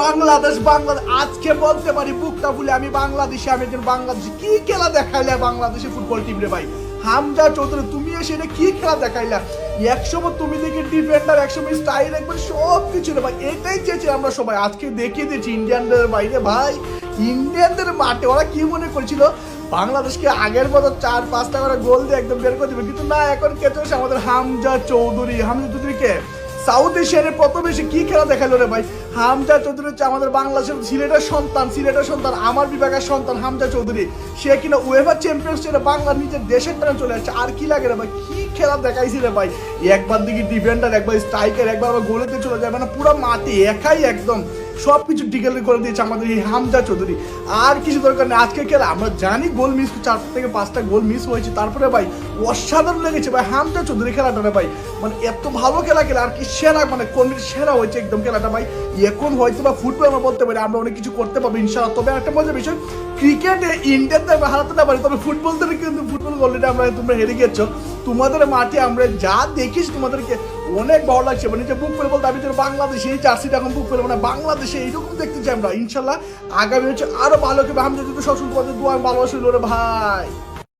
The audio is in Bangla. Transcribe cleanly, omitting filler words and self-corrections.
বাংলাদেশ বাংলাদেশ আজকে বলতে পারি বুকটা বলে আমি বাংলাদেশে, আমি একজন বাংলাদেশে। কি খেলা দেখাইলা বাংলাদেশে ফুটবল টিম রে ভাই। হামজা চৌধুরী তুমি এসে এটা কি খেলা দেখাইলা। একসময় তুমি দেখি ডিফেন্ডার, একসময় স্টাইল, একবার সব কিছু রে ভাই। এটাই চেয়েছি আমরা সবাই, আজকে দেখিয়ে দিয়েছি ইন্ডিয়ানদের বাইরে ভাই। ইন্ডিয়ানদের মাঠে ওরা কি মনে করেছিল বাংলাদেশকে আগের মতো 4-5টা করে গোল দিয়ে একদম বের করে দেবে, কিন্তু না, এখন কে চলছে আমাদের হামজা চৌধুরী। হামজা চৌধুরীকে সাউথ এশিয়ার প্রথম এসে কি খেলা দেখালো রে ভাই। হামজা চৌধুরী হচ্ছে আমাদের বাংলাদেশের সিলেটের সন্তান, আমার বিভাগের সন্তান হামজা চৌধুরী। সে কিনা উয়েফা চ্যাম্পিয়ন্স লিগে বাংলা নিজের দেশের টানে চলে যাচ্ছে। আর কি লাগে রে ভাই, কি খেলা দেখাইছি রে ভাই। একবার দিকে ডিফেন্ডার, একবার স্ট্রাইকার, একবার আবার গোলেতে চলে যায়, মানে পুরো মাঠে একাই একদম সবকিছু ডিগেল করে দিয়েছে আমাদের এই হামজা চৌধুরী। আর কিছু দরকার নেই। আজকে খেলা আমরা জানি গোল মিস, 4 থেকে 5টা গোল মিস হয়েছে, তারপরে ভাই অসাধারণ লেগেছে ভাই হামজা চৌধুরী খেলাটা রে ভাই। মানে এত ভালো খেলা আর কি সেরা, মানে কোন সেরা হয়েছে একদম খেলাটা ভাই। এখন হয়তো বা ফুটবল আমরা বলতে পারি আমরা অনেক কিছু করতে পারবো ইনশাআল্লাহ। তবে একটা মজার বিষয়, ক্রিকেটে ইন্ডিয়াতে আমরা হারাতে না পারি, তবে ফুটবল থেকে কিন্তু ফুটবল অলরেডি আমরা তোমরা হেরে গেছো। তোমাদের মাঠে আমরা যা দেখিস তোমাদেরকে অনেক ভালো লাগছে, মানে যে বুক করে বলতে আমি বাংলাদেশে এই জার্সিটা এখন বুক করে, মানে বাংলাদেশে এইরকম দেখতে চাই আমরা ইনশাল্লাহ। আগামী হচ্ছে আরো ভালো হবে। আমি যদি সবসময় তোমাদের দোয়া ভালোবাসি ভাই।